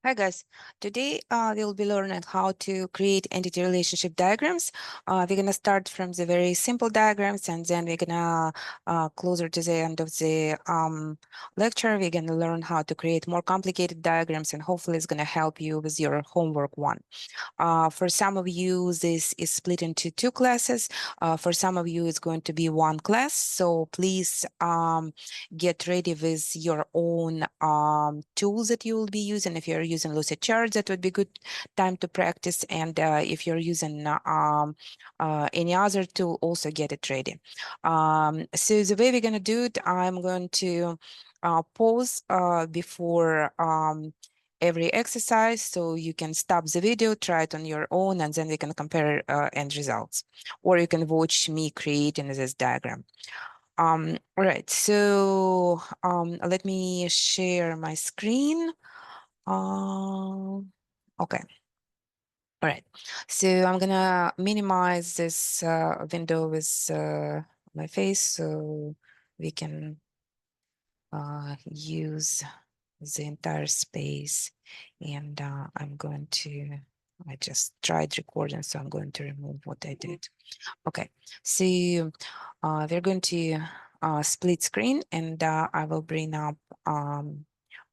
Hi guys, today we'll be learning how to create entity relationship diagrams. We're gonna start from the very simple diagrams, and then we're gonna closer to the end of the lecture, we're gonna learn how to create more complicated diagrams, and hopefully it's gonna help you with your homework one. For some of you, this is split into two classes. For some of you, it's going to be one class. So please get ready with your own tools that you will be using. If you're using Lucid Charts, that would be good time to practice. And if you're using any other tool, also get it ready. So the way we're going to do it, I'm going to pause before every exercise, so you can stop the video, try it on your own, and then we can compare end results. Or you can watch me creating this diagram. All right, so let me share my screen. Okay. All right, so I'm gonna minimize this window with my face so we can use the entire space. And I just tried recording, so I'm going to remove what I did. Okay, so we're going to split screen, and I will bring up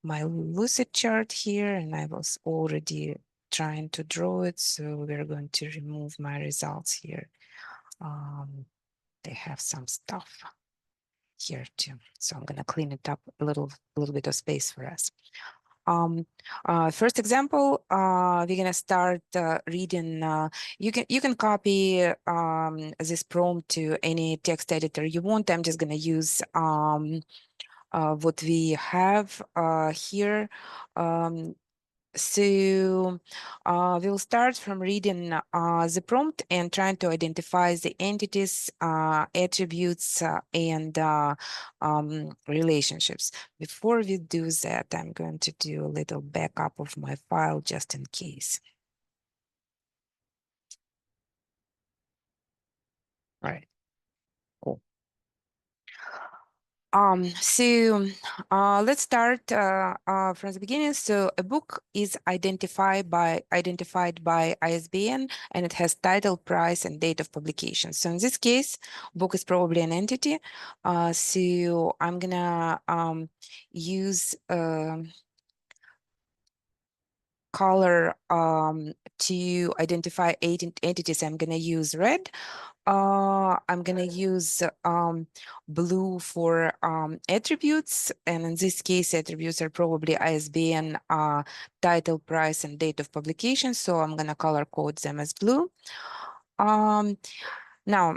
my Lucid chart here, and I was already trying to draw it, so we're going to remove my results here. They have some stuff here too, so I'm gonna clean it up a little bit of space for us. First example, we're gonna start reading. You can copy this prompt to any text editor you want. I'm just gonna use what we have here. So we'll start from reading the prompt and trying to identify the entities, attributes, and relationships. Before we do that, I'm going to do a little backup of my file just in case. All right. Cool. So let's start from the beginning. So a book is identified by ISBN, and it has title, price, and date of publication. So in this case, book is probably an entity. So I'm gonna use color to identify 8 entities. I'm gonna use red. I'm gonna use blue for attributes, and in this case, attributes are probably ISBN, title, price, and date of publication. So I'm gonna color code them as blue. Now,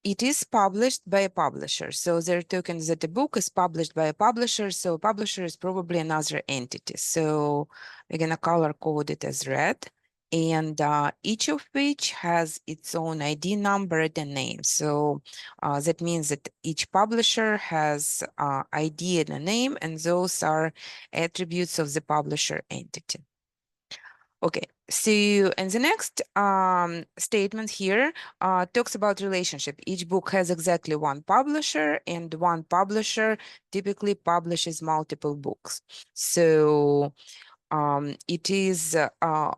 it is published by a publisher. So they're tokens that the book is published by a publisher. So publisher is probably another entity. So we're gonna color code it as red, and each of which has its own ID number and a name. So that means that each publisher has ID and a name, and those are attributes of the publisher entity. Okay, so in the next statement here talks about relationship. Each book has exactly one publisher, and one publisher typically publishes multiple books. So it is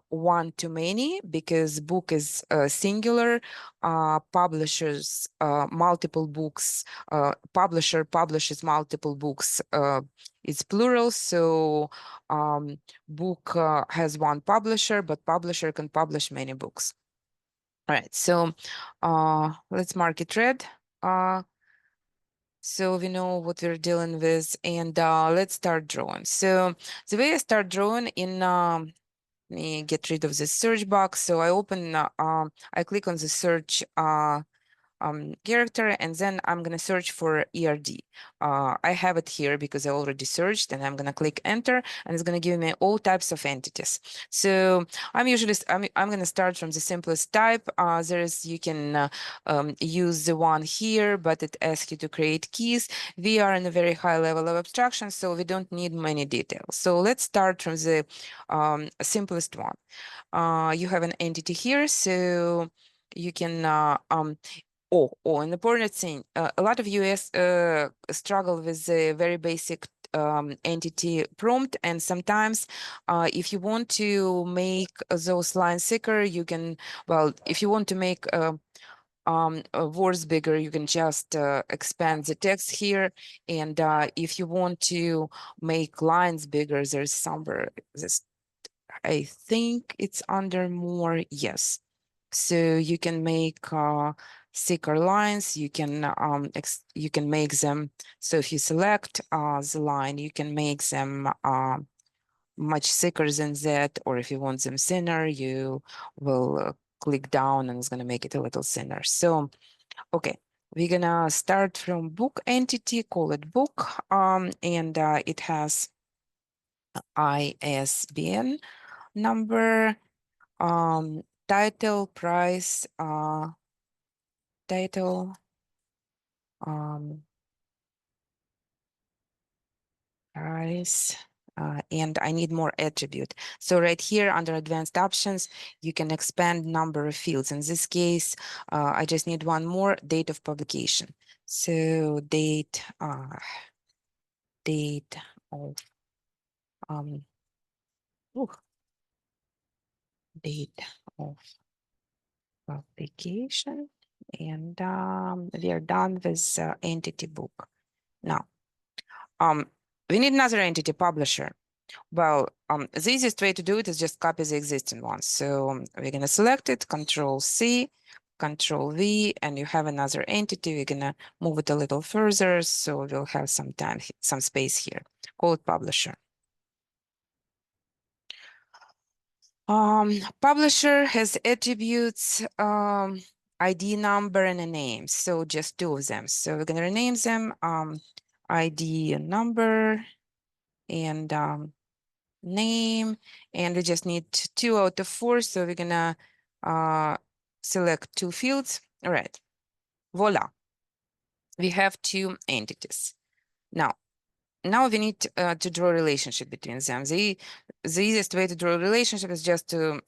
one to many because book is singular, publishers multiple books, publisher publishes multiple books, it's plural. So book has one publisher, but publisher can publish many books. All right, so let's mark it red. So we know what we're dealing with, and let's start drawing. So the way I start drawing in, let me get rid of the search box. So I open, I click on the search character, and then I'm going to search for ERD. I have it here because I already searched, and I'm going to click enter, and it's going to give me all types of entities. So I'm going to start from the simplest type. You can use the one here, but it asks you to create keys. We are in a very high level of abstraction, so we don't need many details. So let's start from the simplest one. You have an entity here, so you can an important thing. A lot of US struggle with the very basic entity prompt, and sometimes if you want to make those lines thicker, you can, well, if you want to make words bigger, you can just expand the text here. And if you want to make lines bigger, there's somewhere this, I think it's under more, yes. So you can make thicker lines, you can make them, so if you select the line, you can make them much thicker than that, or if you want them thinner, you will click down and it's going to make it a little thinner. So okay, we're gonna start from book entity, call it book, and it has ISBN number, title, price, title, um, price, and I need more attribute. So right here under advanced options, you can expand number of fields. In this case, I just need one more, date of publication. So date, date of um, ooh, date of publication, and we are done with entity book. Now, we need another entity, publisher. Well, the easiest way to do it is just copy the existing one. So we're gonna select it, Control C, Control V, and you have another entity. We're gonna move it a little further, so we'll have some time, some space here. Call it publisher. Publisher has attributes, ID number and a name. So just two of them. So we're gonna rename them ID number and name, and we just need 2 out of 4. So we're gonna select 2 fields. All right, voila. We have 2 entities. Now we need to draw a relationship between them. The easiest way to draw a relationship is just to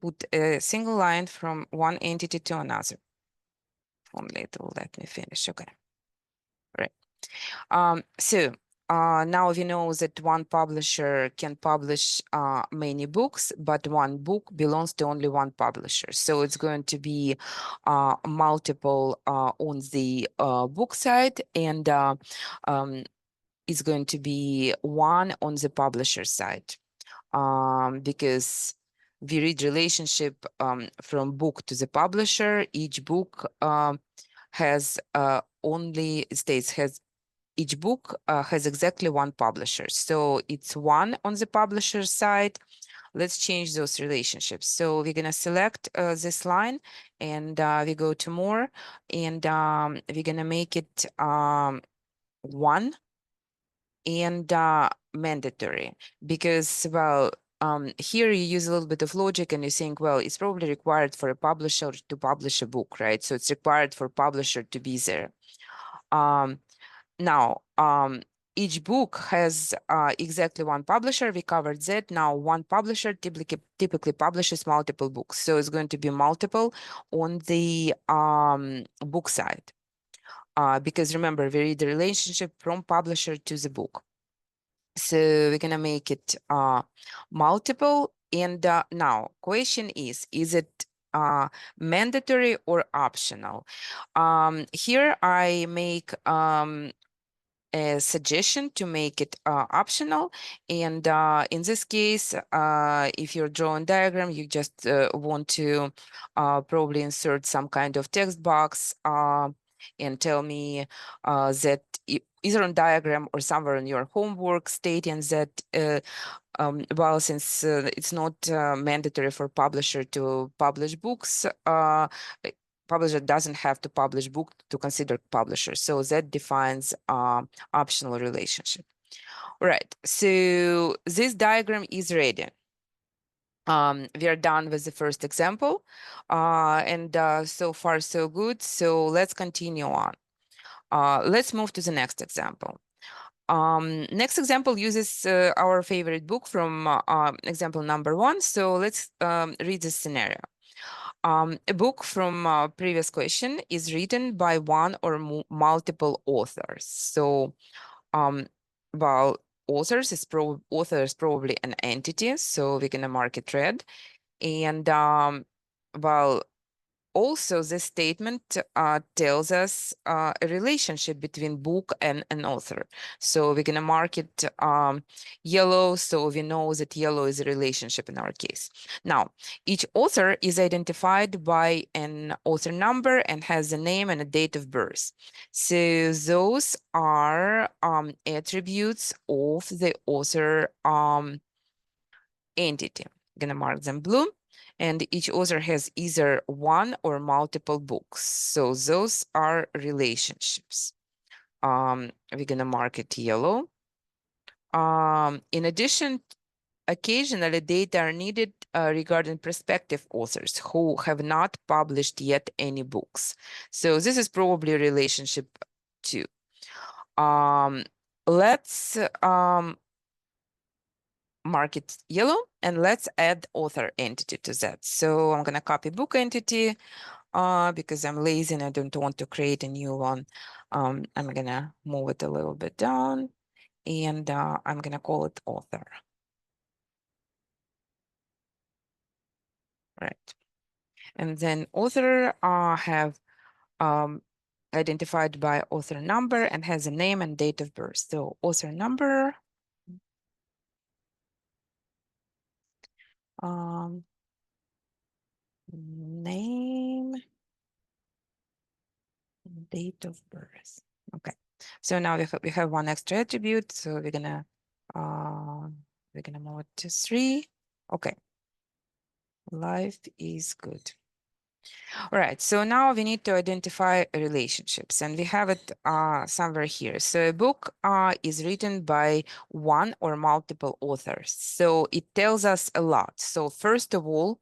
put a single line from one entity to another. Only it will let me finish. Okay. Right. So now we know that one publisher can publish many books, but one book belongs to only one publisher. So it's going to be multiple on the book side, and is going to be one on the publisher side, because we read relationship from book to the publisher. Each book has only states has each book has exactly one publisher. So it's one on the publisher side. Let's change those relationships. So we're going to select this line, and we go to more, and we're going to make it 1 and mandatory, because, well, here you use a little bit of logic and you think, well, it's probably required for a publisher to publish a book, right? So it's required for publisher to be there. Now, each book has exactly one publisher. We covered that. Now, one publisher typically publishes multiple books. So it's going to be multiple on the book side. Because remember, we read the relationship from publisher to the book. So we're gonna make it multiple. And now, question is it mandatory or optional? Here I make a suggestion to make it optional. And in this case, if you're drawing diagram, you just want to probably insert some kind of text box and tell me that either on diagram or somewhere in your homework stating that well, since it's not mandatory for publisher to publish books, publisher doesn't have to publish book to consider publisher. So that defines optional relationship. All right, so this diagram is ready. We are done with the first example, and so far so good. So let's continue on. Let's move to the next example. Next example uses our favorite book from example number 1. So let's read this scenario. A book from previous question is written by one or multiple authors. So well, author is probably an entity, so we're gonna mark it red. And well, also, this statement tells us a relationship between book and an author. So we're going to mark it yellow, so we know that yellow is a relationship in our case. Now, each author is identified by an author number and has a name and a date of birth. So those are attributes of the author entity. I'm going to mark them blue. And each author has either one or multiple books. So those are relationships. We're gonna mark it yellow. In addition, occasionally data are needed regarding prospective authors who have not published yet any books. So this is probably a relationship too. Let's mark it yellow, and let's add author entity to that. So I'm gonna copy book entity because I'm lazy and I don't want to create a new one. I'm gonna move it a little bit down, and I'm gonna call it author. Right. And then author have identified by author number and has a name and date of birth. So author number, name, date of birth. Okay. So now we have one extra attribute. So we're gonna move it to 3. Okay. Life is good. All right, so now we need to identify relationships, and we have it somewhere here. So a book is written by one or multiple authors. So it tells us a lot. So first of all,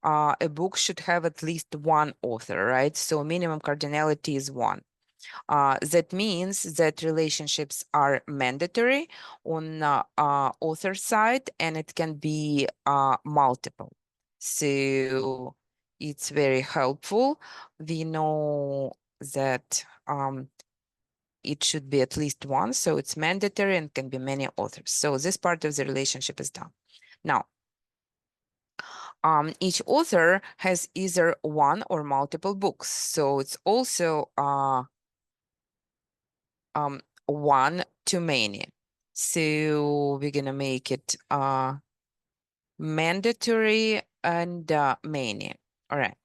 a book should have at least one author, right? So minimum cardinality is 1. That means that relationships are mandatory on author side, and it can be multiple. So it's very helpful. We know that it should be at least one, so it's mandatory and can be many authors. So this part of the relationship is done. Now, each author has either one or multiple books. So it's also one too many. So we're gonna make it mandatory and many. All right.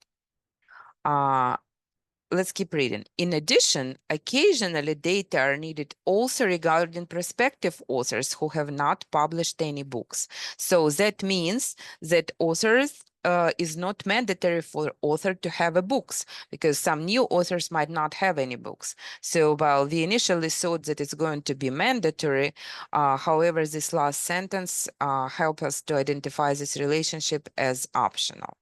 Let's keep reading. In addition, occasionally data are needed also regarding prospective authors who have not published any books. So that means that authors is not mandatory for author to have a books, because some new authors might not have any books. So while we initially thought that it's going to be mandatory, however, this last sentence help us to identify this relationship as optional.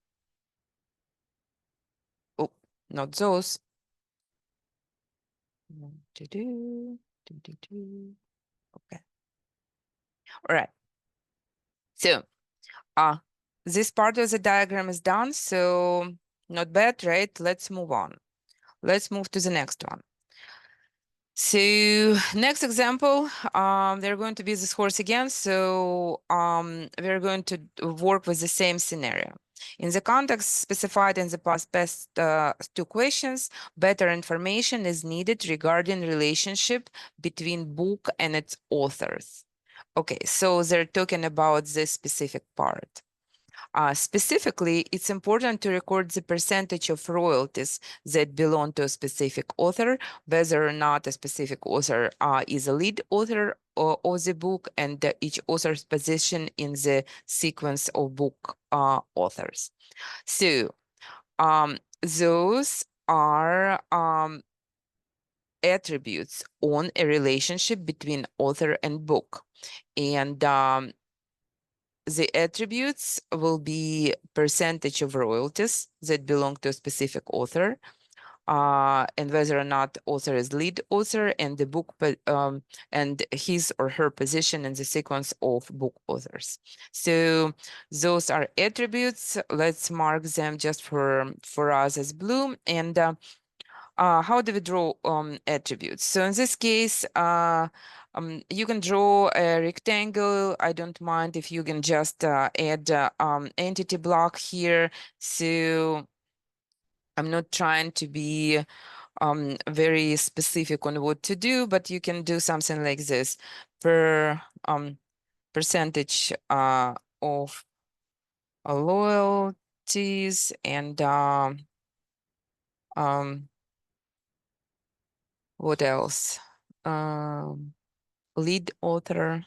Oh, not those. Okay. All right. So this part of the diagram is done. So not bad, right? Let's move on. Let's move to the next one. So next example, they're going to be this horse again. So we're going to work with the same scenario. In the context specified in the past 2 questions, better information is needed regarding relationship between book and its authors. Okay, so they're talking about this specific part. Specifically, it's important to record the percentage of royalties that belong to a specific author, whether or not a specific author is a lead author of the book, and each author's position in the sequence of book authors. So those are attributes on a relationship between author and book. And the attributes will be percentage of royalties that belong to a specific author, and whether or not author is lead author, and the book and his or her position in the sequence of book authors. So those are attributes. Let's mark them just for us as blue. And how do we draw attributes? So in this case, you can draw a rectangle. I don't mind if you can just add entity block here. So I'm not trying to be very specific on what to do, but you can do something like this per percentage of loyalties and what else? Lead author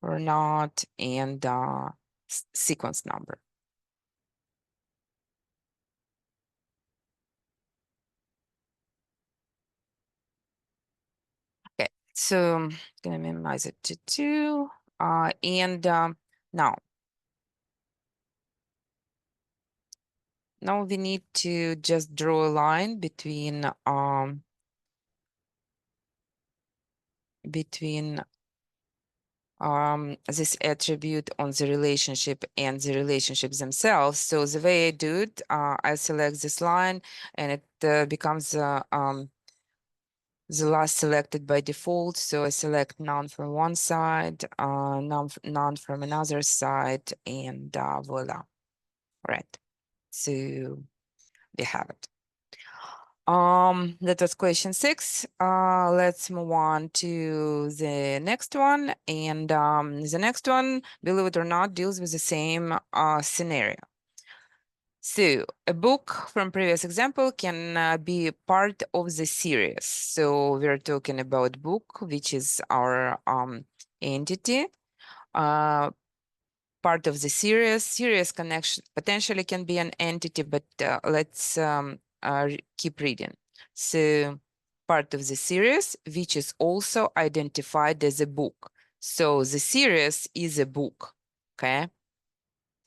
or not, and sequence number. Okay, so I'm gonna minimize it to 2. And now we need to just draw a line between this attribute on the relationship and the relationships themselves. So the way I do it, I select this line and it becomes the last selected by default. So I select none from one side, none from another side, and voila. Right. So we have it. That was question 6. Let's move on to the next one. And the next one, believe it or not, deals with the same scenario. So a book from previous example can be part of the series. So we're talking about book, which is our entity. Part of the series. Series connection potentially can be an entity, but let's keep reading. So part of the series, which is also identified as a book. So the series is a book, okay?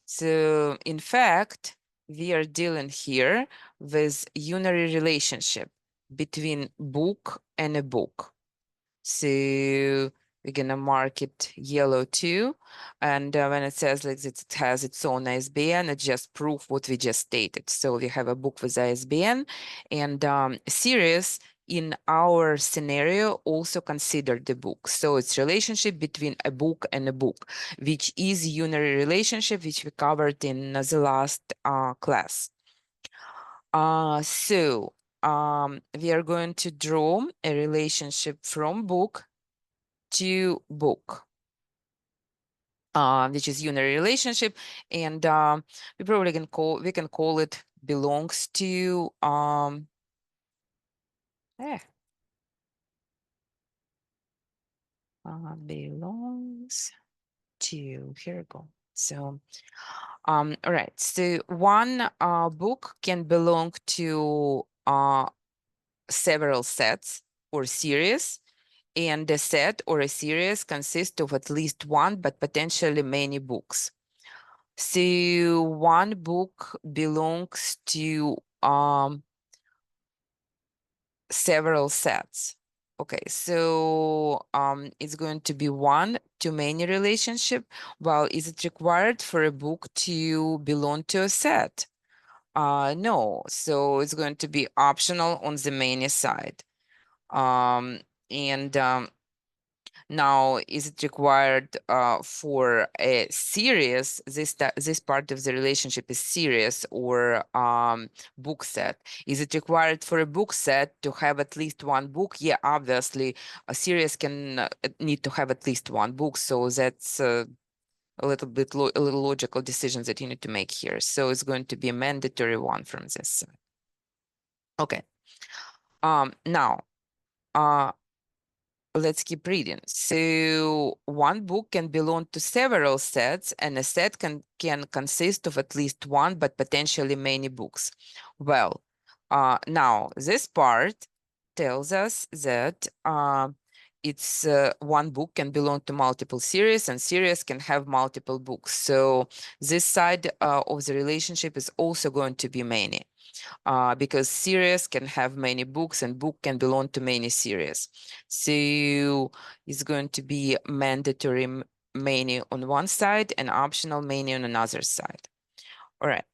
So in fact, we are dealing here with unary relationship between book and a book. So we're gonna mark it yellow too. And when it says like it has its own ISBN, it just proves what we just stated. So we have a book with ISBN and series in our scenario also considered the book. So it's relationship between a book and a book, which is unary relationship, which we covered in the last class. So we are going to draw a relationship from book to book, which is unary relationship, and we probably can call it belongs to belongs to, here we go. So all right, so one book can belong to several sets or series, and a set or a series consists of at least one, but potentially many books. So one book belongs to several sets. Okay, so it's going to be one to many relationship. Well, is it required for a book to belong to a set? No, so it's going to be optional on the many side. And now, is it required for a series? This part of the relationship is series or book set. Is it required for a book set to have at least one book? Yeah, obviously, a series can need to have at least one book. So that's a little logical decisions that you need to make here. So it's going to be a mandatory one from this side. Okay. Now, let's keep reading. So one book can belong to several sets, and a set can consist of at least one, but potentially many books. Well, now this part tells us that it's one book can belong to multiple series, and series can have multiple books. So this side of the relationship is also going to be many. Because series can have many books and book can belong to many series. So it's going to be mandatory many on one side and optional many on another side. All right.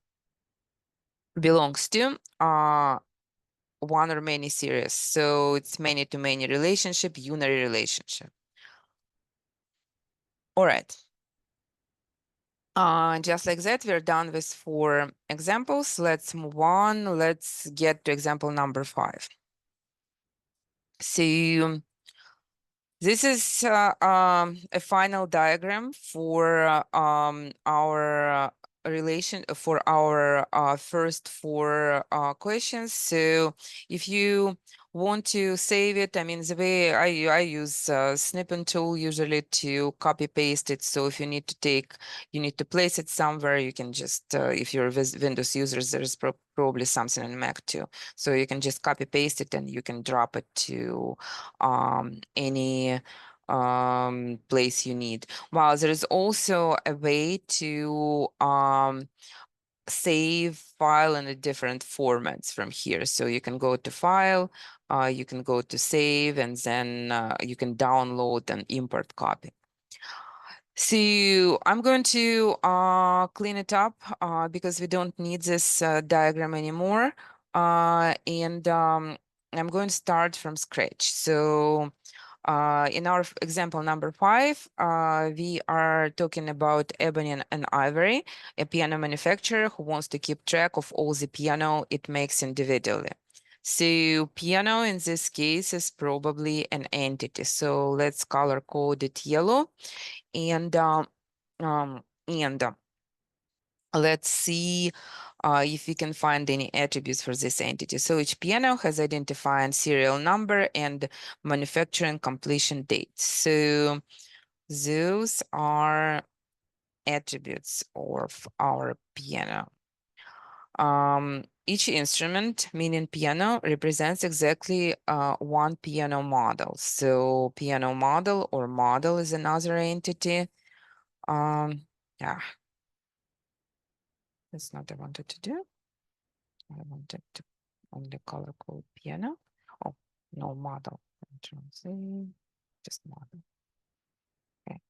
belongs to one or many series. So it's many-to-many relationship, unary relationship. All right. Just like that, we're done with 4 examples. Let's move on. Let's get to example number 5. So this is a final diagram for our relation for our first 4 questions. So if you want to save it, I mean, the way I use snipping tool usually to copy paste it. So if you need to place it somewhere, you can just if you're a Windows user, there's probably something in Mac too. So you can just copy paste it and you can drop it to any place you need. While there is also a way to save file in a different formats from here. So you can go to file, you can go to save, and then you can download and import copy. So I'm going to clean it up because we don't need this diagram anymore. And I'm going to start from scratch. So in our example number 5, we are talking about Ebony and Ivory, a piano manufacturer who wants to keep track of all the piano it makes individually. So piano in this case is probably an entity. So let's color code it yellow. And um, and let's see if we can find any attributes for this entity. So each piano has identifying serial number and manufacturing completion date. So those are attributes of our piano. Each instrument, meaning piano, represents exactly one piano model. So piano model or model is another entity. Yeah, that's not what I wanted to do. I wanted to only color code piano. Oh, no model. Just model. Okay.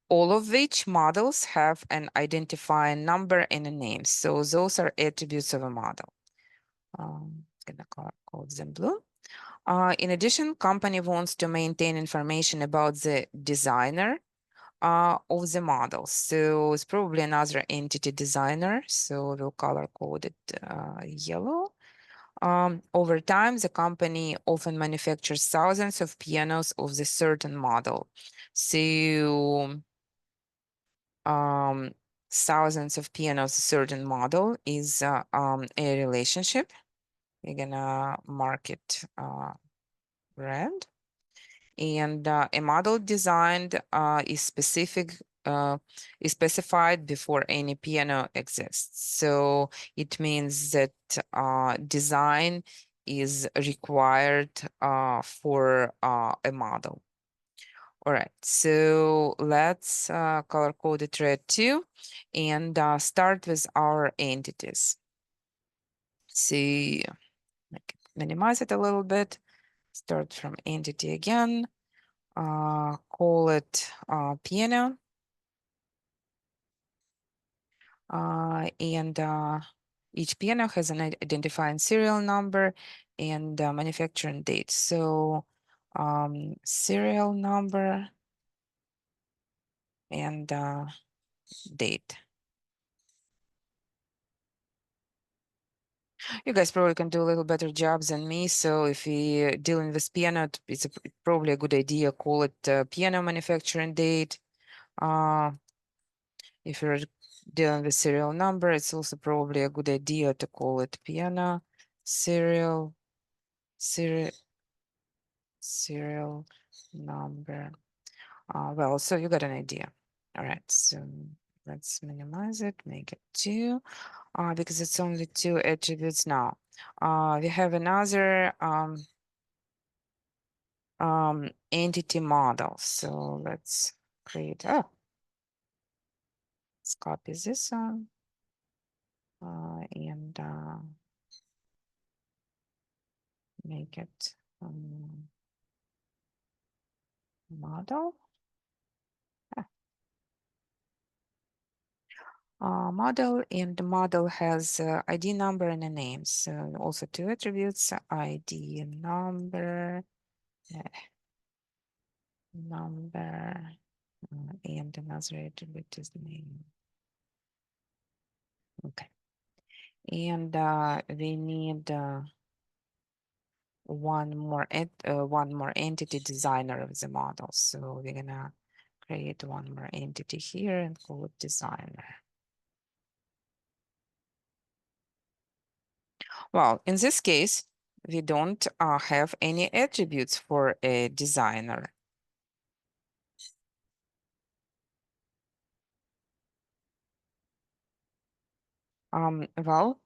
All of which models have an identifying number and a name. So those are attributes of a model. Gonna code them blue. In addition, company wants to maintain information about the designer of the model. So it's probably another entity designer. So we'll color code it yellow. Over time, the company often manufactures thousands of pianos of the certain model. So thousands of pianos, a certain model is a relationship. We're gonna mark it red. And a model designed is specified before any piano exists. So it means that design is required for a model. All right, so let's color code it red too and start with our entities. See, minimize it a little bit, start from entity again. Call it piano. And each piano has an identifying serial number and manufacturing date. So serial number and date. You guys probably can do a little better job than me. So if we dealing with piano, it's probably a good idea. Call it piano manufacturing date. If you're dealing with serial number, it's also probably a good idea to call it piano serial number. Well, so you got an idea. All right, so let's minimize it, make it 2, because it's only 2 attributes now. We have another entity model. So let's create, let's copy this one and make it model. model, and the model has ID number and a name. So also two attributes, ID number, uh, and another attribute is name. Okay. And we need one more entity designer of the model. So we're gonna create one more entity here and call it designer. Well, in this case, we don't have any attributes for a designer. Well,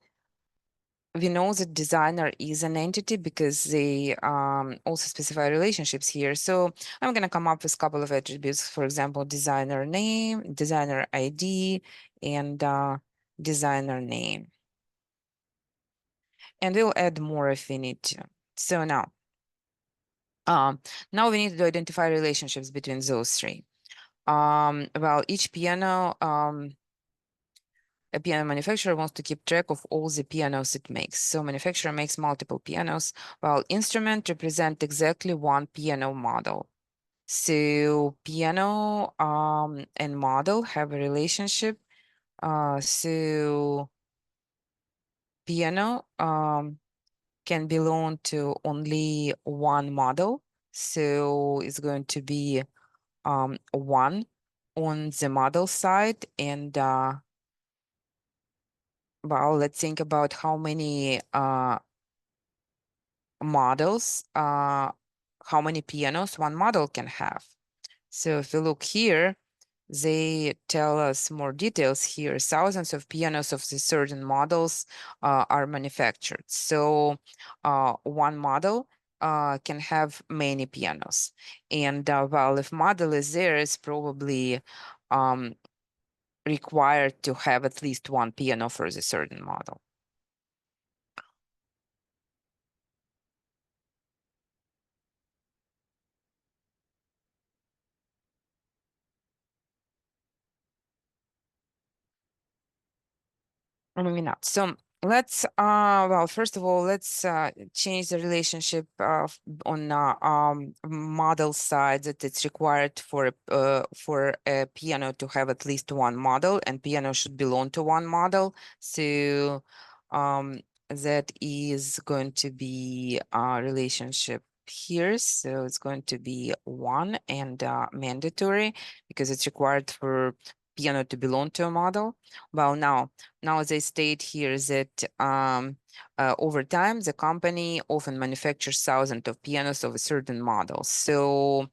we know that designer is an entity because they also specify relationships here. So I'm going to come up with a couple of attributes, for example, designer name, designer ID, and designer name. And we'll add more if we need to. So now we need to identify relationships between those three. Well, each piano, a piano manufacturer wants to keep track of all the pianos it makes. So manufacturer makes multiple pianos, while instrument represent exactly one piano model. So piano and model have a relationship. So piano can belong to only one model. So it's going to be one on the model side, and well, let's think about how many models, how many pianos one model can have. So if we look here, they tell us more details here. Thousands of pianos of the certain models are manufactured. So one model can have many pianos. And well, if model is there, it's probably required to have at least one piano for the certain model. Or maybe not. So let's well, first of all, let's change the relationship on model side, that it's required for a piano to have at least one model, and piano should belong to one model. So that is going to be a relationship here. So it's going to be one and mandatory because it's required for piano to belong to a model. Well, now they state here that over time, the company often manufactures thousands of pianos of a certain model. So,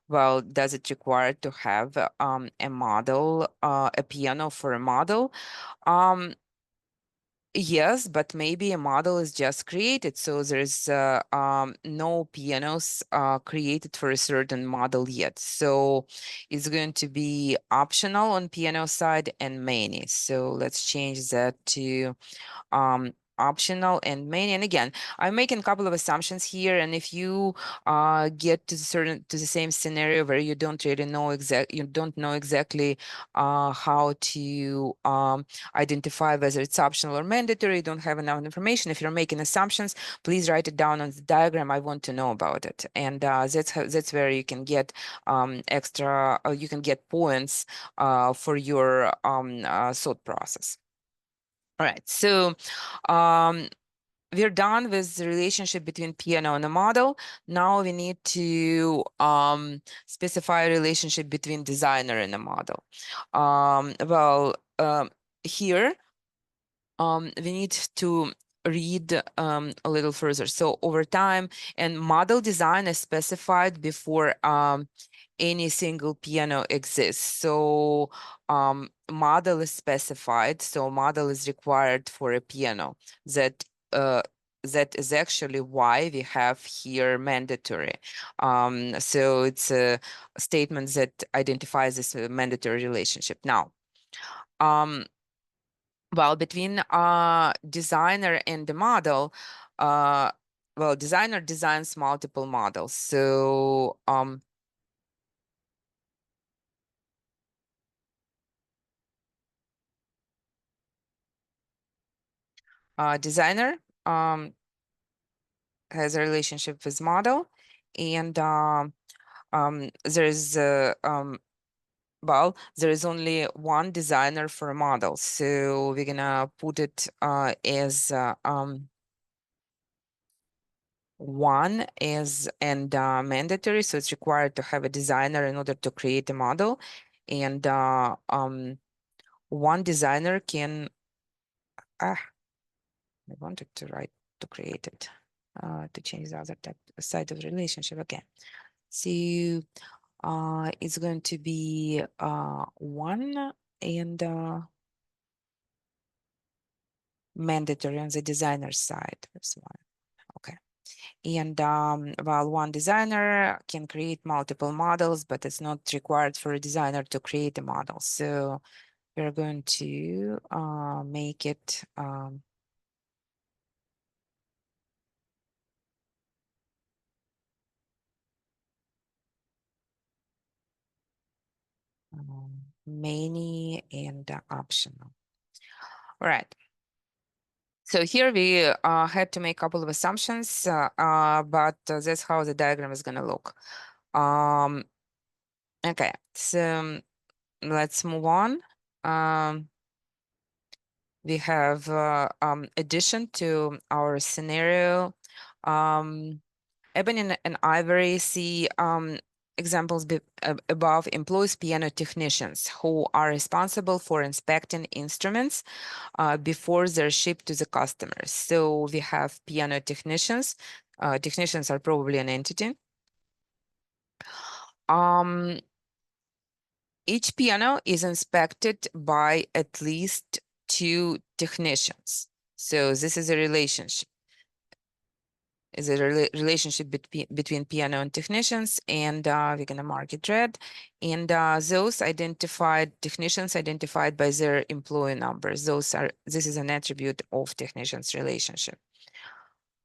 well, does it require to have a model, a piano for a model? Yes, but maybe a model is just created, so there's no pianos created for a certain model yet. So it's going to be optional on piano side and many. So let's change that to optional and main. And again, I'm making a couple of assumptions here, and if you get to the same scenario where you don't really know exactly how to identify whether it's optional or mandatory, you don't have enough information, if you're making assumptions, please write it down on the diagram. I want to know about it. And that's where you can get extra, you can get points for your thought process. All right, so we're done with the relationship between piano and a model. Now we need to specify a relationship between designer and a model. Well, here we need to read a little further. So over time, and model design is specified before any single piano exists. So model is specified, so model is required for a piano. That is actually why we have here mandatory. So it's a statement that identifies this mandatory relationship. Now, well, between designer and the model, well, designer designs multiple models. So designer has a relationship with model, and there is well, there is only one designer for a model, so we're gonna put it as one is and mandatory, so it's required to have a designer in order to create a model, and one designer can I wanted to write to create it to change the other type side of the relationship again. So it's going to be one and mandatory on the designer side. That's one. Okay. And well, one designer can create multiple models, but it's not required for a designer to create a model. So we're going to make it many and optional. All right. So here we had to make a couple of assumptions, but that's how the diagram is going to look. Okay, so let's move on. We have addition to our scenario. Ebony and Ivory see examples above employs piano technicians who are responsible for inspecting instruments before they're shipped to the customers. So we have piano technicians. Technicians are probably an entity. Each piano is inspected by at least 2 technicians. So this is a relationship. Is a relationship between piano and technicians, and we're gonna mark it red. And those technicians identified by their employee numbers. This is an attribute of technicians relationship,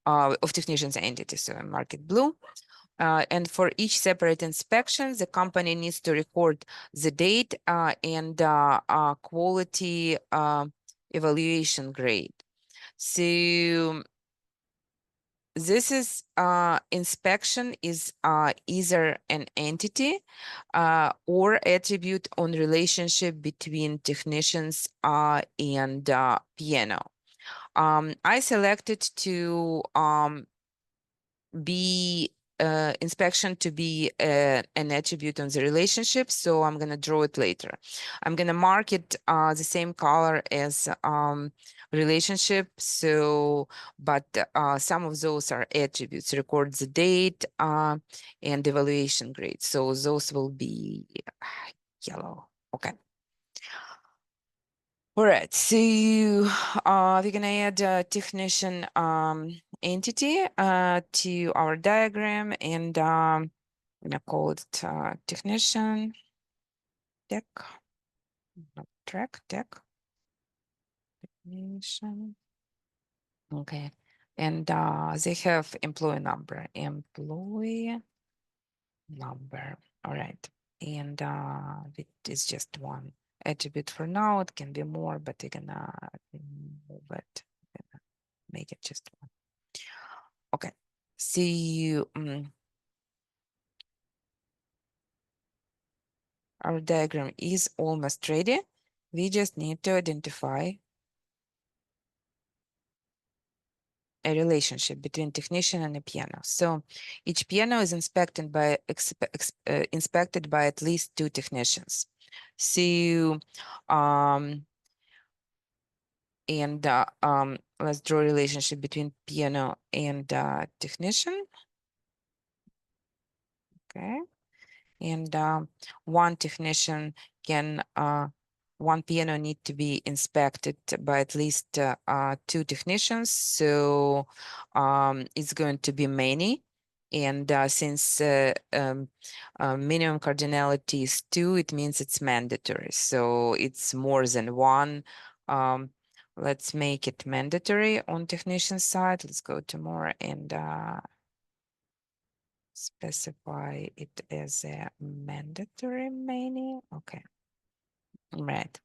of technicians entity. So I mark it blue. And for each separate inspection, the company needs to record the date and quality evaluation grade. So this is inspection is either an entity or attribute on relationship between technicians and piano. I selected to be inspection to be an attribute on the relationship, so I'm going to draw it later. I'm going to mark it the same color as relationship, so but some of those are attributes, record the date and evaluation grade, so those will be yellow. Okay. All right, so we're gonna add a technician entity to our diagram, and I'm gonna call it technician tech, not track tech technician. Okay, and they have employee number. All right, and it is just one attribute for now. It can be more, but we're gonna remove it. Make it just one. Okay, see our diagram is almost ready. We just need to identify a relationship between technician and a piano. So each piano is inspected by at least 2 technicians. So let's draw a relationship between piano and technician. Okay. And one technician can one piano need to be inspected by at least 2 technicians, so it's going to be many, and since minimum cardinality is 2, it means it's mandatory, so it's more than one. Let's make it mandatory on technician side. Let's go to more and specify it as a mandatory many. Okay, right.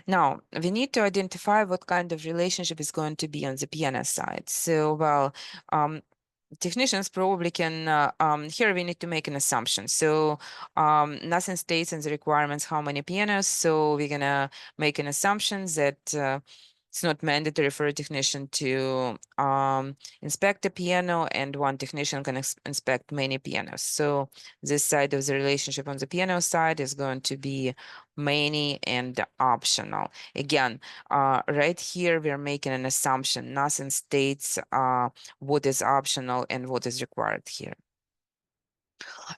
Now, we need to identify what kind of relationship is going to be on the piano side. So, well, technicians probably can, here we need to make an assumption. So nothing states in the requirements how many pianos. So we're gonna make an assumption that it's not mandatory for a technician to inspect a piano, and one technician can inspect many pianos. So this side of the relationship on the piano side is going to be many and optional. Again, right here, we're making an assumption. Nothing states what is optional and what is required here.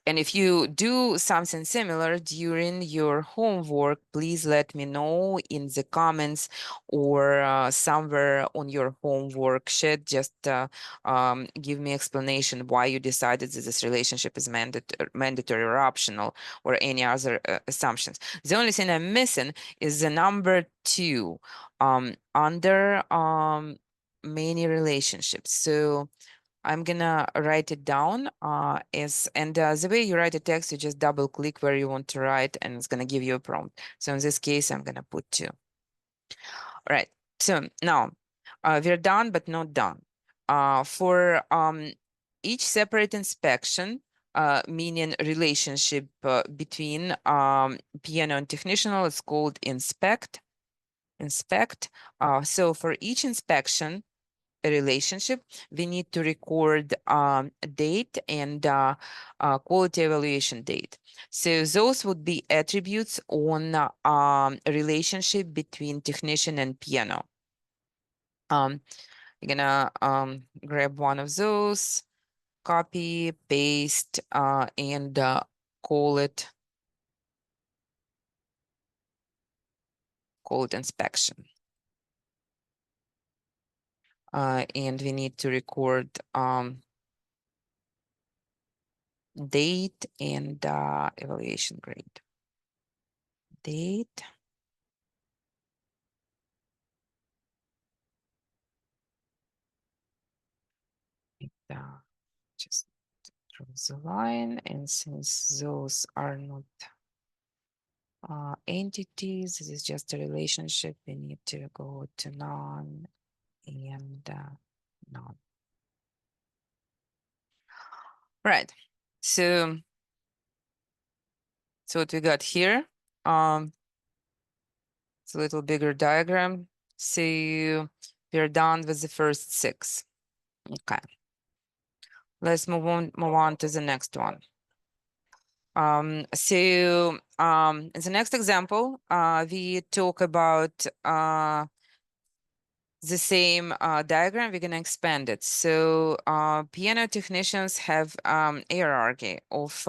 And if you do something similar during your homework, please let me know in the comments or somewhere on your homework sheet. Just give me explanation why you decided that this relationship is mandatory or optional, or any other assumptions. The only thing I'm missing is the number 2 under many relationships. So I'm gonna write it down the way you write a text, you just double click where you want to write, and it's gonna give you a prompt. So in this case, I'm gonna put 2. All right, so now we're done, but not done. For each separate inspection, meaning relationship between piano and technician, it's called inspect. So for each inspection, a relationship, we need to record date and quality evaluation date. So those would be attributes on a relationship between technician and piano. You're gonna grab one of those, copy, paste, and call it inspection. And we need to record date and evaluation grade. Date. Just draw the line, and since those are not entities, this is just a relationship, we need to go to none and none. Right. So what we got here, it's a little bigger diagram. So we're done with the first 6. Okay. Let's move on to the next one. In the next example, we talk about the same diagram. We're going to expand it. So piano technicians have a hierarchy of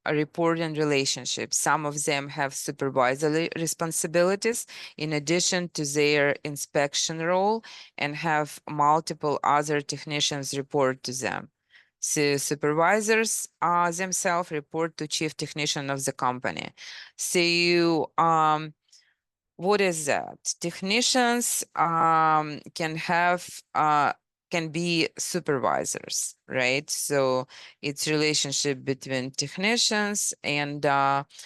reporting relationships. Some of them have supervisory responsibilities in addition to their inspection role, and have multiple other technicians report to them. So supervisors themselves report to chief technician of the company. So what is that? Technicians can be supervisors, right? So it's relationship between technicians, and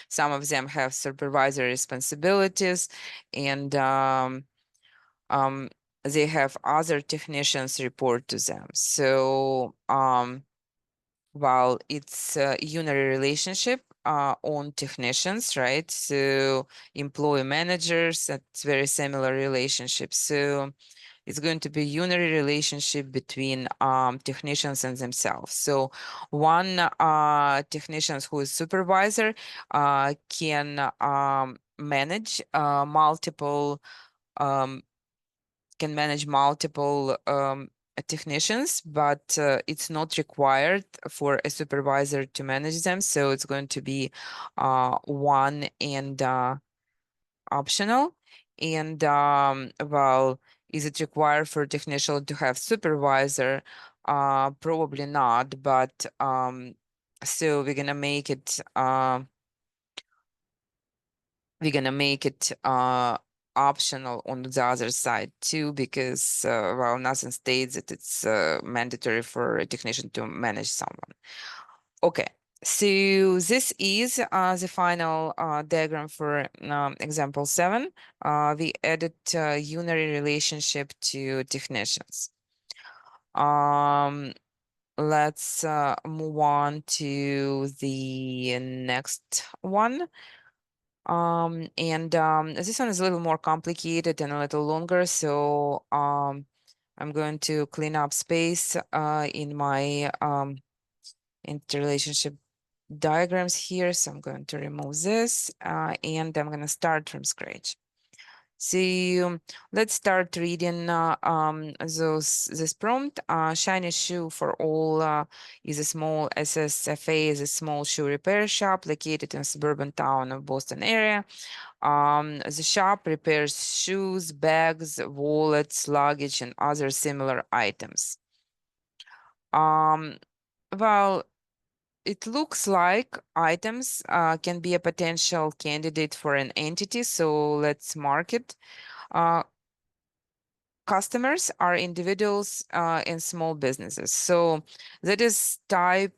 some of them have supervisory responsibilities, and they have other technicians report to them. So while it's a unary relationship on technicians, right? So employee managers, that's very similar relationship. So it's going to be unary relationship between technicians and themselves. So one technician who is supervisor can manage multiple technicians, but it's not required for a supervisor to manage them. So it's going to be one and optional. And well, is it required for technician to have supervisor? Probably not, but so we're gonna make it optional on the other side too, because well, nothing states that it's mandatory for a technician to manage someone. Okay, So this is the final diagram for example 7. We added unary relationship to definitions. Let's move on to the next one. This one is a little more complicated and a little longer, so I'm going to clean up space in my interrelationship diagrams here. So I'm going to remove this and I'm going to start from scratch. So let's start reading this prompt. Shiny Shoe for All is a small SSFA, is a small shoe repair shop located in a suburban town of Boston area. The shop repairs shoes, bags, wallets, luggage, and other similar items. Well, it looks like items can be a potential candidate for an entity, so let's mark it. Customers are individuals and small businesses. So that is that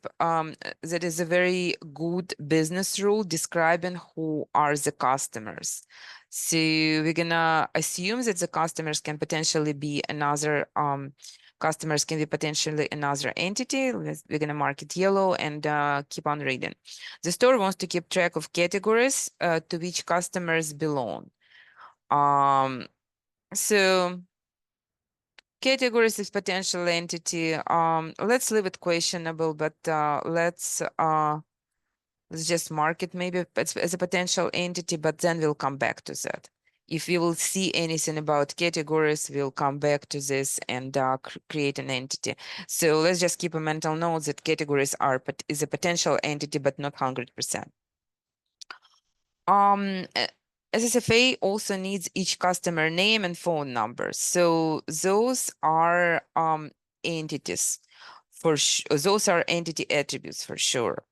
is a very good business rule describing who are the customers. So we're gonna assume that the customers can potentially be another customers can be potentially another entity. We're gonna mark it yellow and keep on reading. The store wants to keep track of categories to which customers belong. So categories is potential entity. Let's leave it questionable, but let's just mark it maybe as a potential entity, but then we'll come back to that. If we will see anything about categories, we'll come back to this and create an entity. So let's just keep a mental note that categories is a potential entity, but not 100%. SSFA also needs each customer name and phone number. So those are entities for those are entity attributes for sure.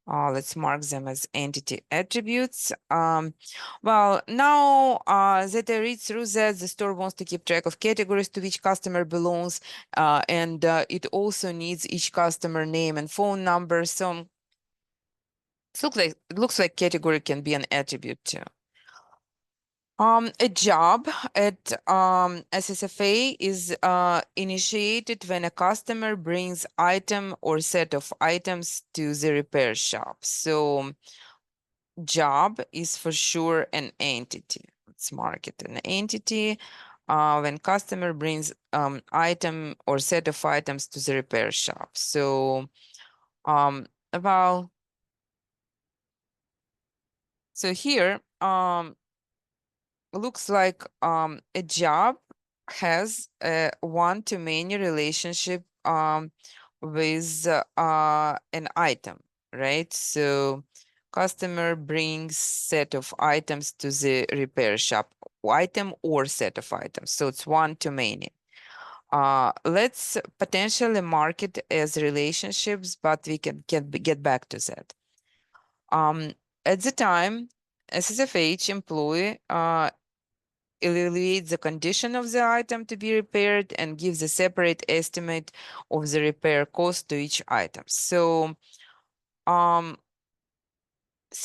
Let's mark them as entity attributes. Well, now that I read through that, the store wants to keep track of categories to which customer belongs, and it also needs each customer name and phone number. So it looks like category can be an attribute too. A job at SSFA is initiated when a customer brings item or set of items to the repair shop. So job is for sure an entity. Let's mark it an entity when customer brings item or set of items to the repair shop. So well, so here looks like a job has a one-to-many relationship with an item, right? So customer brings set of items to the repair shop, item or set of items. So it's one-to-many. Let's potentially mark it as relationships, but we can get back to that. At the time, SSFH employee evaluates the condition of the item to be repaired and gives a separate estimate of the repair cost to each item. So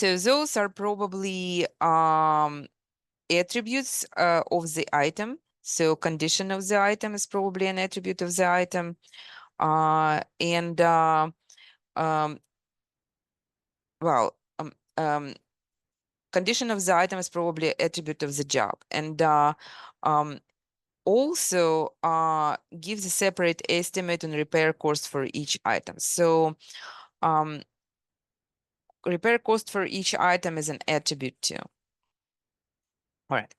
those are probably attributes of the item. So condition of the item is probably an attribute of the item. Well, condition of the item is probably attribute of the job. And also gives a separate estimate on repair cost for each item. So repair cost for each item is an attribute too. All right.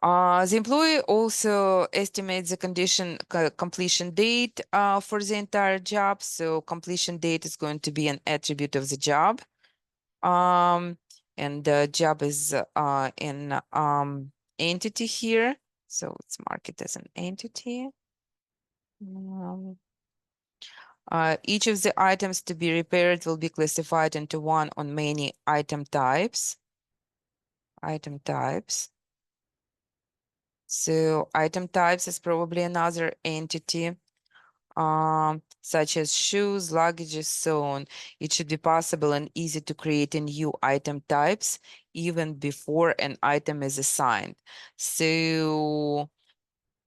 The employee also estimates the condition completion date for the entire job. So completion date is going to be an attribute of the job. And the job is in entity here. So let's mark it as an entity. Each of the items to be repaired will be classified into one on many item types. Item types. So item types is probably another entity. such as shoes, luggage, so on. It should be possible and easy to create a new item types even before an item is assigned. So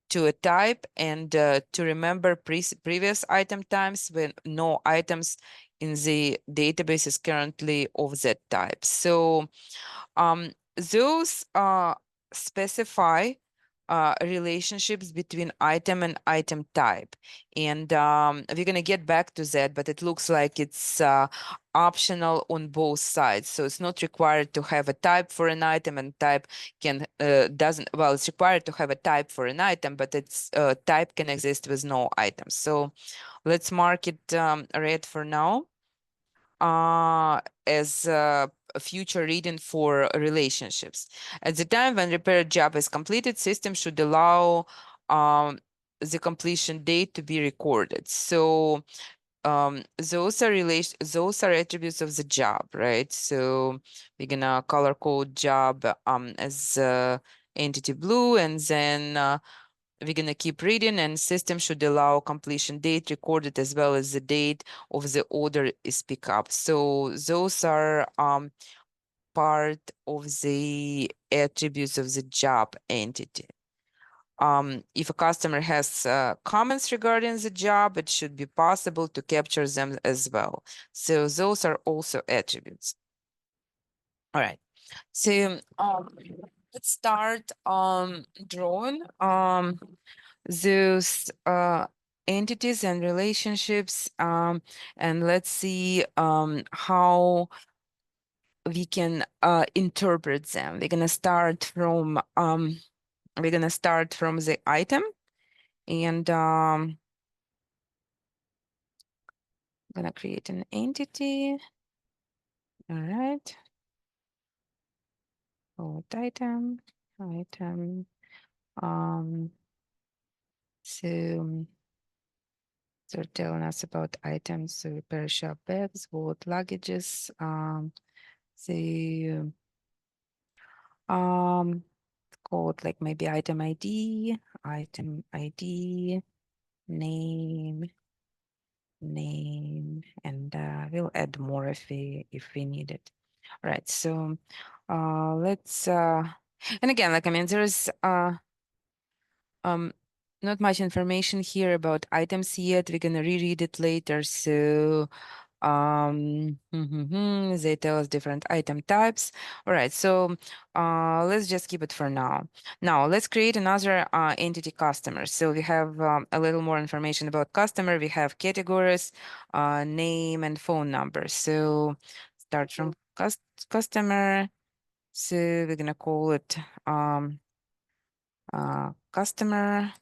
to a type and to remember previous item types when no items in the database is currently of that type. So those specify relationships between item and item type. And we're going to get back to that, but it looks like it's optional on both sides. So it's not required to have a type for an item, and type can doesn't, well, it's required to have a type for an item, but its type can exist with no items. So let's mark it red for now as a future reading for relationships. At the time when repair job is completed, system should allow the completion date to be recorded. So those are attributes of the job, right? So we're gonna color code job as entity blue, and then we're going to keep reading, and system should allow completion date recorded as well as the date of the order is picked up. So those are part of the attributes of the job entity. If a customer has comments regarding the job, it should be possible to capture them as well. So those are also attributes. All right. So let's start drawing those entities and relationships, and let's see how we can interpret them. We're gonna start from the item, and I'm gonna create an entity. All right. What item? Item. So they're telling us about items, so repair shop bags, what luggages, the code like maybe item ID, name, and we'll add more if we need it. All right, so let's and again, like I mean, there's not much information here about items yet. We're gonna reread it later. So they tell us different item types. All right, so let's just keep it for now. Now let's create another entity customer. So we have a little more information about customer. We have categories, name, and phone number. So start from customer. So we're gonna call it customer.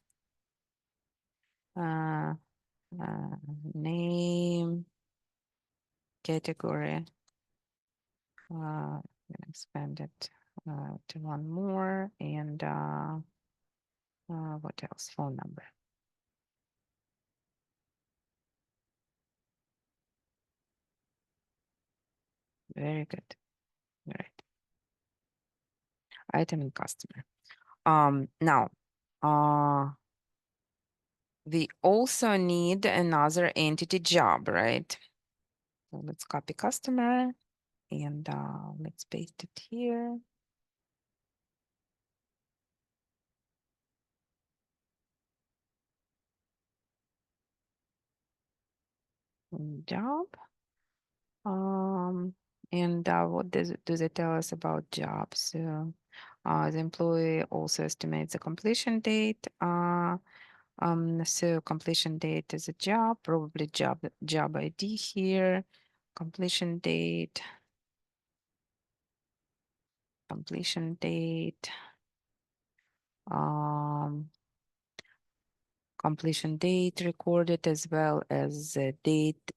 Uh, Name, category. Expand it to one more, and what else? Phone number. Very good. All right. Item and customer. Now, we also need another entity job, right? So let's copy customer and let's paste it here. Job. And what do they tell us about jobs? So, the employee also estimates the completion date. So completion date is a job, probably job ID here. Completion date. Completion date. Completion date recorded as well as the date,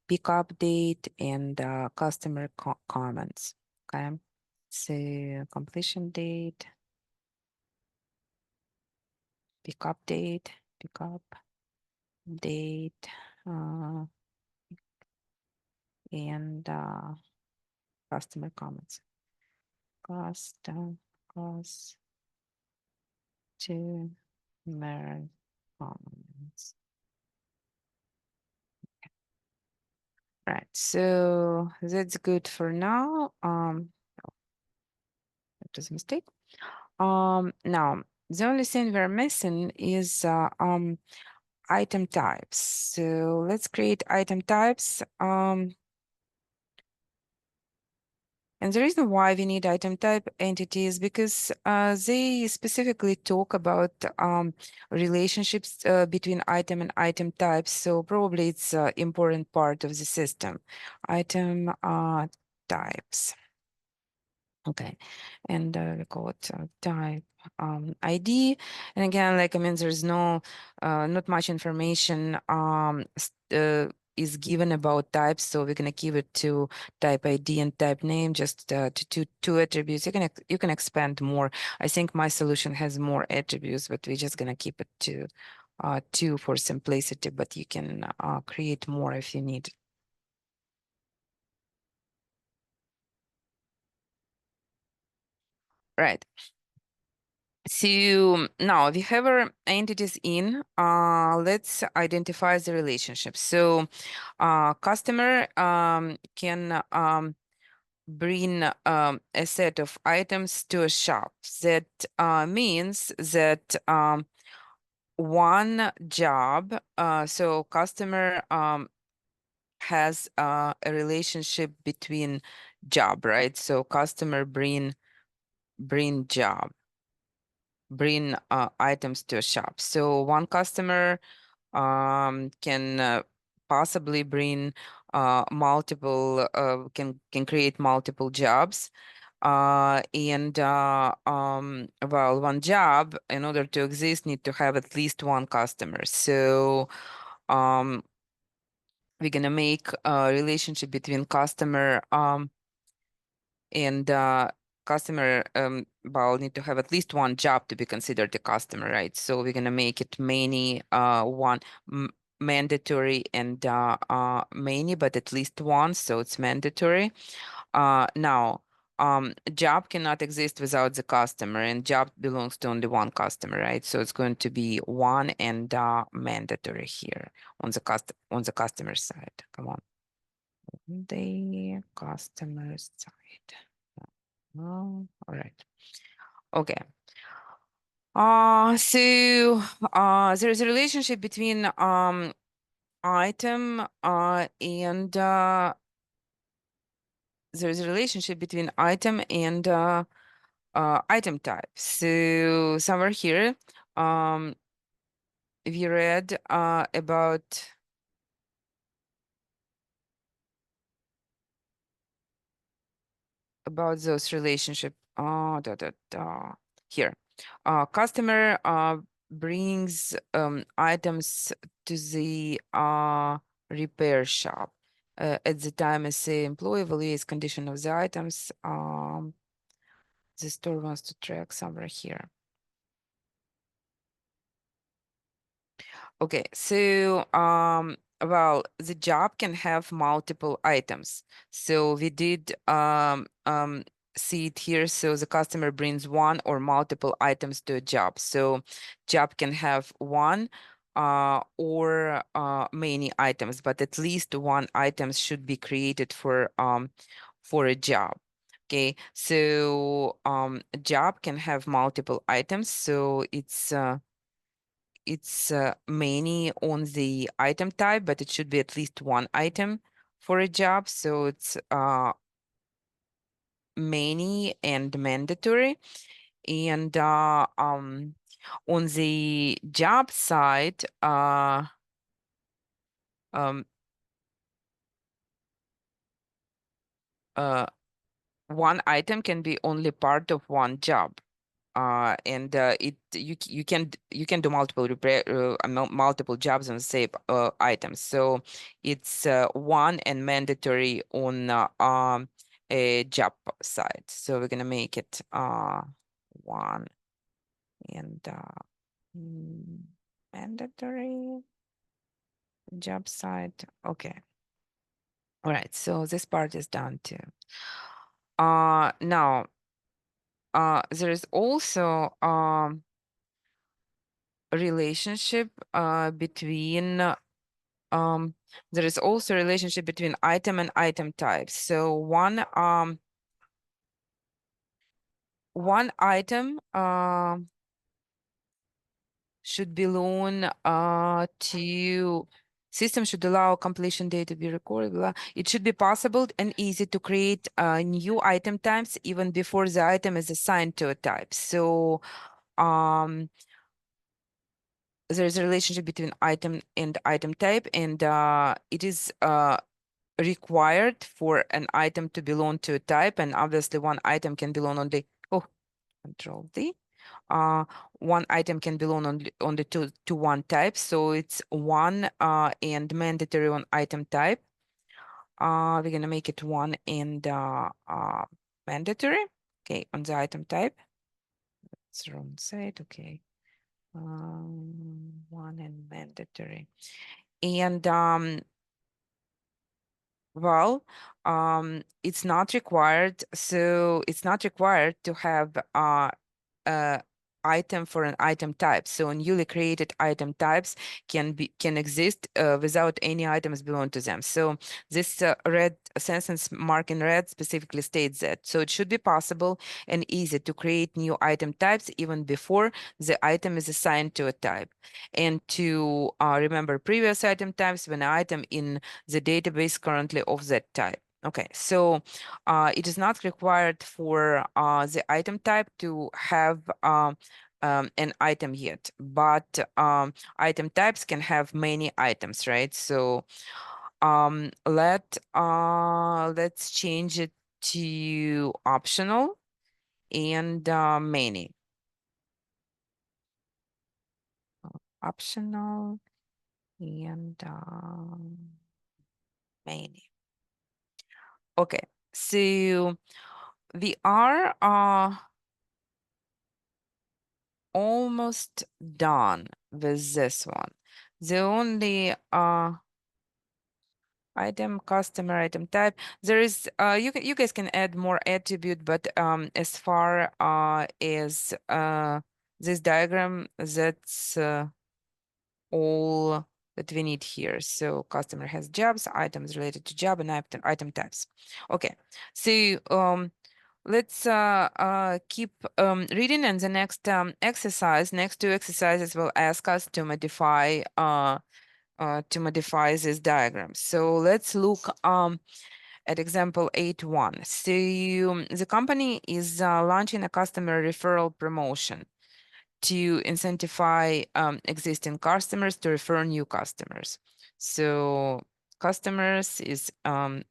pickup date, and customer comments. Okay, so completion date, pickup date, pickup date, and customer comments. Customer comments. Right, so that's good for now. That was a mistake. Now the only thing we're missing is item types. So let's create item types. And the reason why we need item type entities because they specifically talk about relationships between item and item types. So probably it's an important part of the system. Item types. Okay, and we call it type ID. And again, like I mean, there's not much information is given about types, so we're gonna give it to type ID and type name, just to two attributes. You can expand more. I think my solution has more attributes, but we're just gonna keep it to two for simplicity. But you can create more if you need. Right. So now we have our entities in, let's identify the relationship. So customer can bring a set of items to a shop. That means that one job, so customer has a relationship between job, right? So customer bring job. Bring items to a shop. So one customer can possibly bring multiple can create multiple jobs. And well, one job in order to exist need to have at least one customer. So um, we're gonna make a relationship between customer and customer well need to have at least one job to be considered a customer, right? So we're gonna make it many one mandatory and many, but at least one, so it's mandatory. Now job cannot exist without the customer, and job belongs to only one customer, right? So it's going to be one and mandatory here on the customer side. Come on, the customer side. Oh, all right. Okay. So there's a relationship between item and there's a relationship between item and item type. So somewhere here, we read about those relationship. Here, customer brings items to the repair shop. At the time, as the employee evaluates condition of the items, the store wants to track somewhere here. Okay, so well, the job can have multiple items. So we did see it here. So the customer brings one or multiple items to a job. So job can have one or many items, but at least one item should be created for a job. Okay, so a job can have multiple items. So it's many on the item type, but it should be at least one item for a job. So it's many and mandatory. And on the job side, um, uh, one item can be only part of one job. And you can do multiple repair multiple jobs on the same items. So it's one and mandatory on a job side. So we're gonna make it one and mandatory job side. Okay. All right. So this part is done too. Now there is also relationship between there is also a relationship between item and item type. So one item should belong to system should allow completion date to be recorded. Blah. It should be possible and easy to create new item types even before the item is assigned to a type. So there's a relationship between item and item type, and it is required for an item to belong to a type, and obviously one item can belong on the Control D. One item can belong only to one type, so it's one and mandatory on item type. We're gonna make it one and mandatory. Okay, on the item type. It's the wrong side. Okay, one and mandatory, and well, it's not required. So it's not required to have item for an item type. So newly created item types can exist without any items belong to them. So this red sentence mark in red specifically states that. So it should be possible and easy to create new item types even before the item is assigned to a type. And to remember previous item types when an item in the database currently of that type. Okay, so it is not required for the item type to have an item yet, but item types can have many items, right? So let's change it to optional and many. Optional and many. Okay, so we are almost done with this one. The only item, customer, item type. There is you guys can add more attribute, but as far as this diagram, that's all that we need here. So customer has jobs, items related to job, and item types. Okay, so let's keep reading, and the next exercise, next two exercises will ask us to modify this diagram. So let's look at example 8.1. So the company is launching a customer referral promotion to incentivize existing customers to refer new customers. So customers is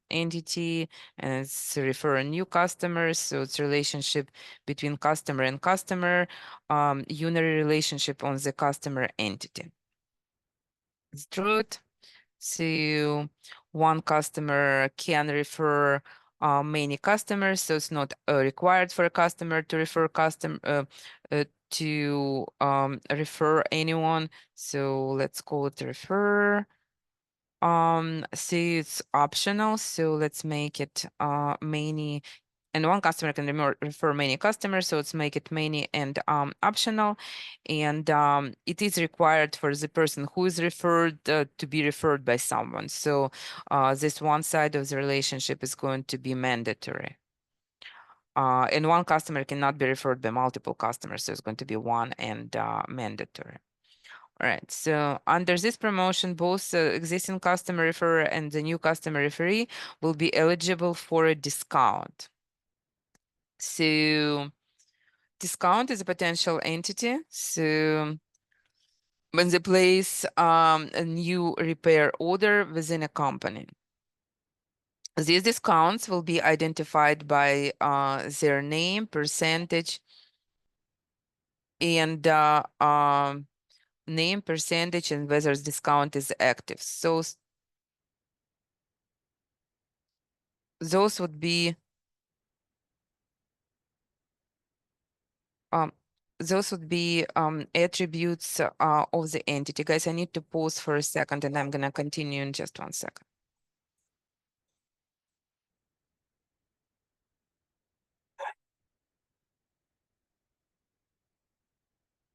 entity, and it's refer new customers. So it's relationship between customer and customer, unary relationship on the customer entity. It's truth. So one customer can refer many customers, so it's not required for a customer to refer refer anyone. So let's call it refer. So it's optional, so let's make it many, and one customer can refer many customers, so let's make it many and optional. And it is required for the person who is referred to be referred by someone. So this one side of the relationship is going to be mandatory. And one customer cannot be referred by multiple customers, so it's going to be one and mandatory. All right, so under this promotion, both the existing customer referrer and the new customer referee will be eligible for a discount. So discount is a potential entity. So when they place a new repair order within a company, these discounts will be identified by their name, percentage, and name, percentage, and whether the discount is active. So those would be attributes of the entity. Guys, I need to pause for a second, and I'm gonna continue in just 1 second.